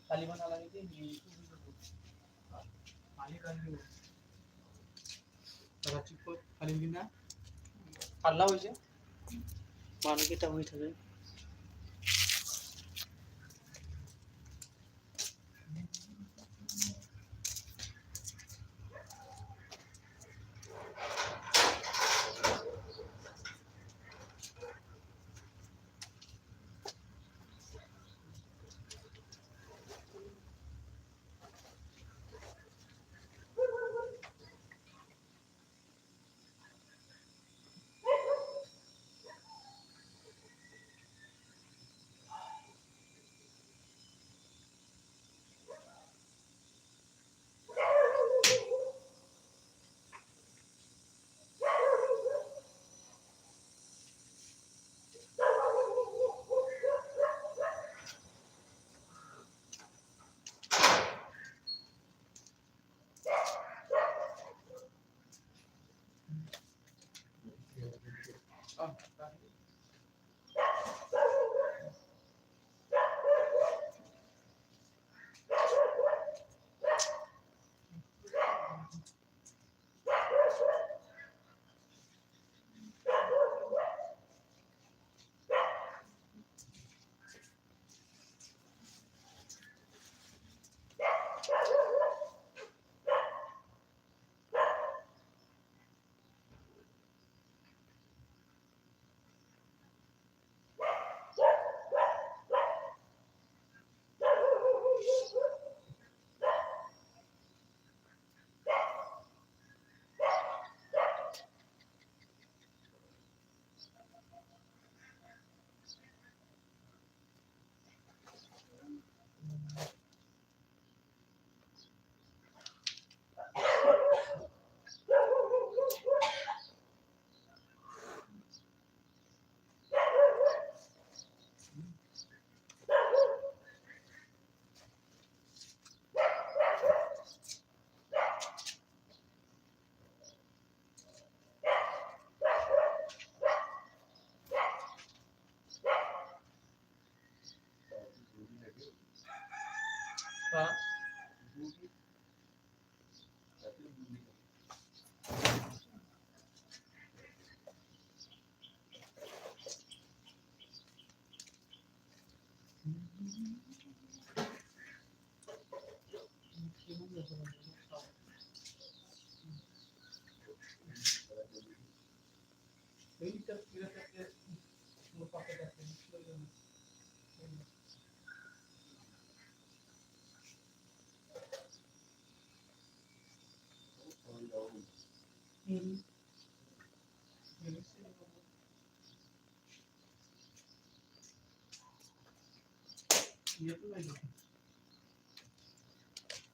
खाली बना लगे खाली ना পাল্লা হয়েছে মানকিটা হয়ে থাকে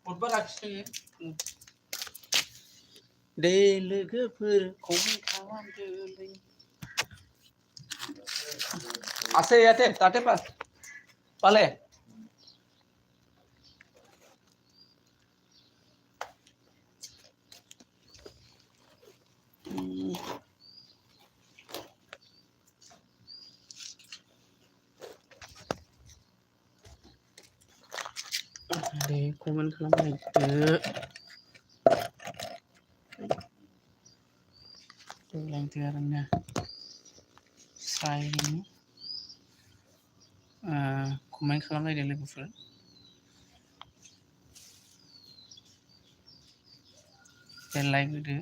बुधबार आखिसोयो दे लोगोफोर कमेन्ट खालामदोलै আছে ইয়াতে তাতে পালে दे कमेन्ट खालामदो लांदो आरोना साइनि कमेन्ट खालामलायदो लोगोफोर लाइक होदो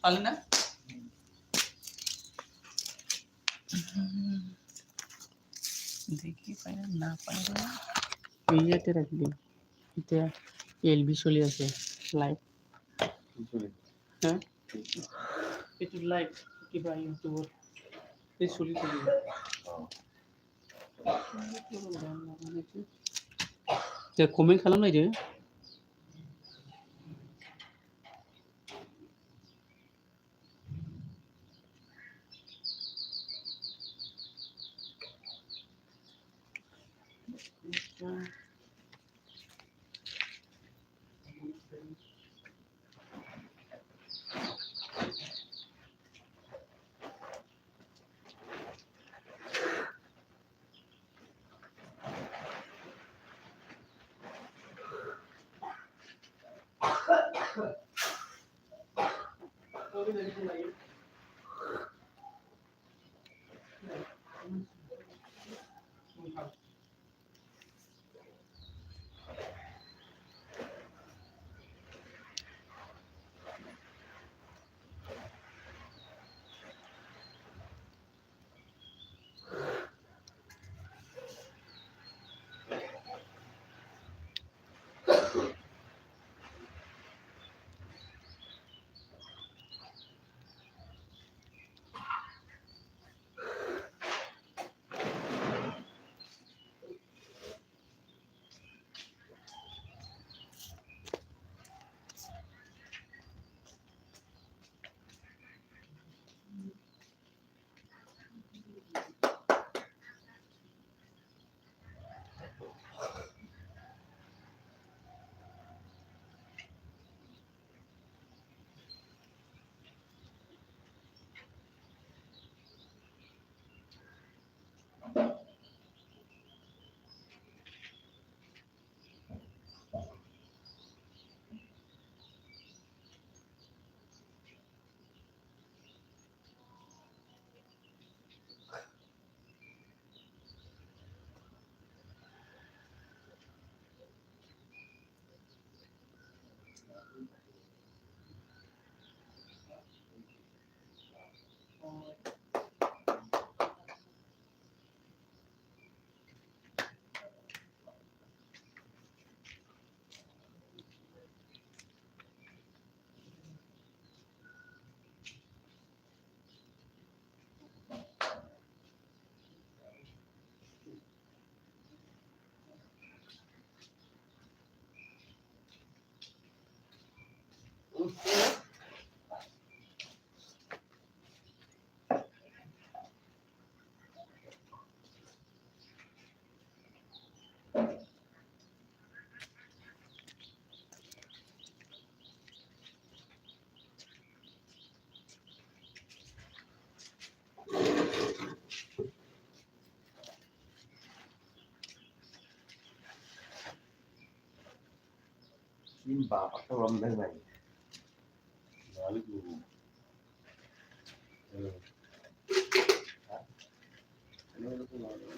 पालेना देखी पाया ना पाया ইয়াতে রাখবি এটা এলবি চলি আছে লাইভ হ্যাঁ এইটো লাইভ কিবা ইউটিউবত এই চলি থাকিব comment খালামलायदो Im bapak tuh lembek lagi. balik dulu. Ini itu malu.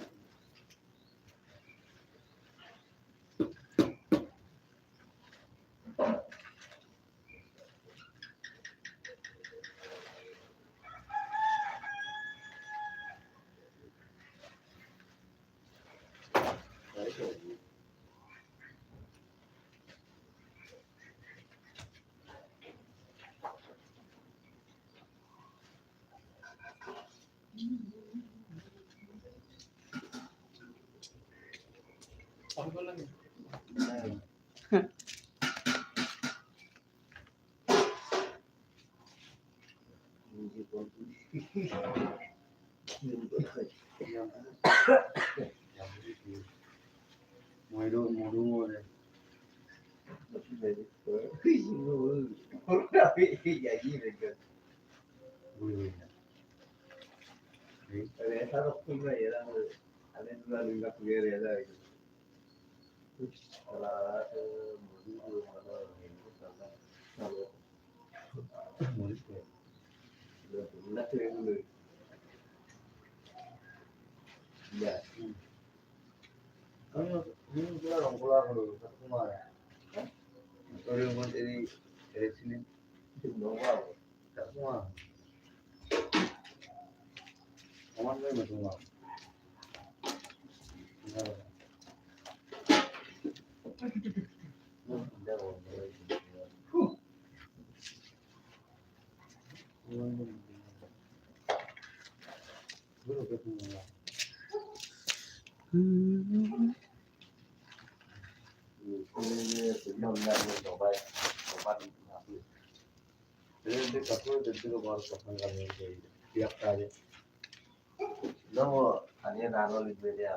Balik lagi. Apa lagi? Mau dulu deh. Tapi ya gini kan. Boleh. Ada satu punya ya lah. Ada dua lima punya ya lah. Setelah dulu mana ini sama sama. Boleh deh. Nak yang dulu. Ya. Ini pulang dulu satu kemarin. Sorry mau dari sini. Nongol. Tak semua. Aman gue betul nggak? Ini sebelum nak coba itu. Jadi aku jadi baru kapan kami tiap kali. No, hanya nano lebih dia.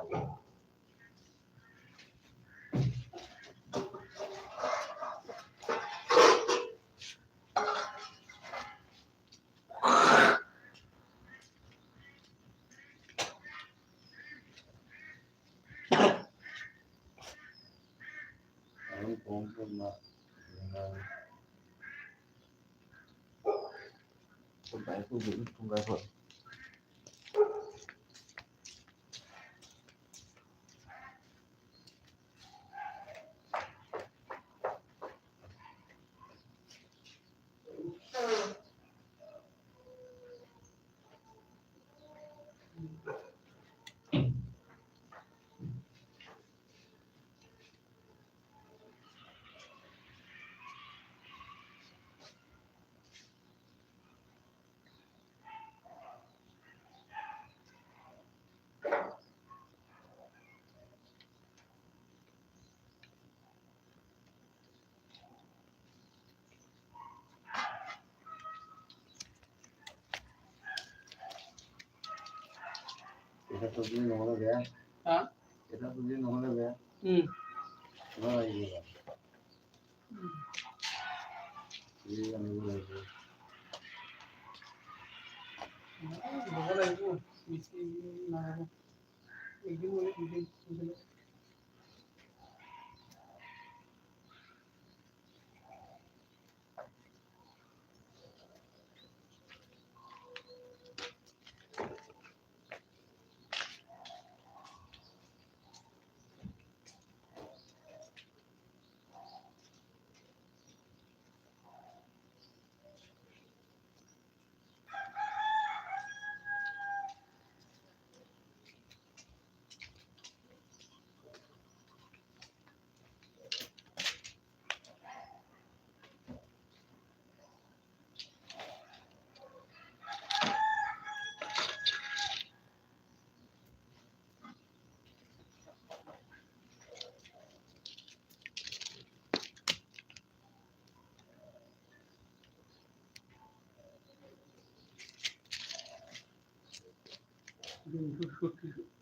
Aku kumpul nak dengan Sampai itu jadi tunggal kok. kita pergi nomor ya. Hah? Kita pergi nomor ya. Nah ini lah. Ini yang dulu lagi. Nomor lagi. Mesti nah. Ini boleh ini.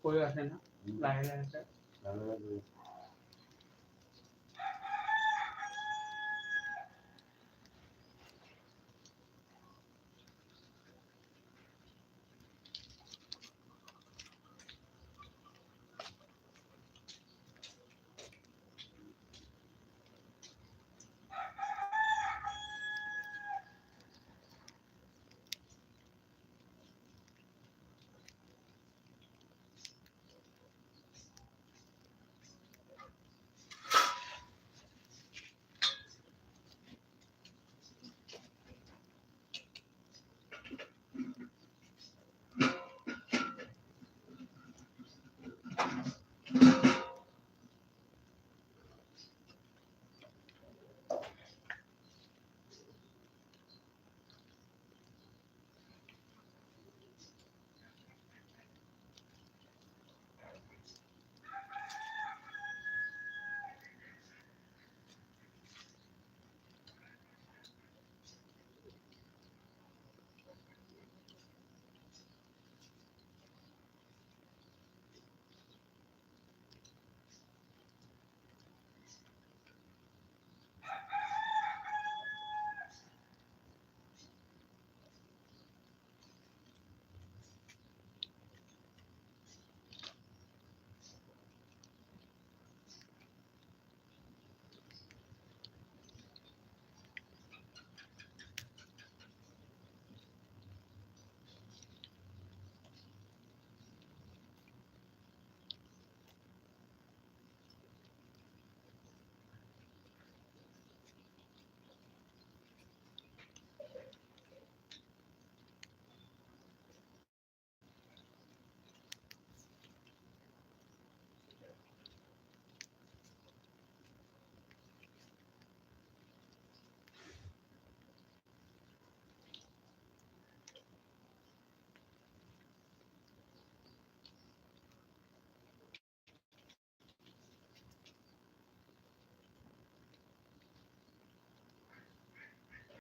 করে আসে না লাহে লাহে Lalu lagi.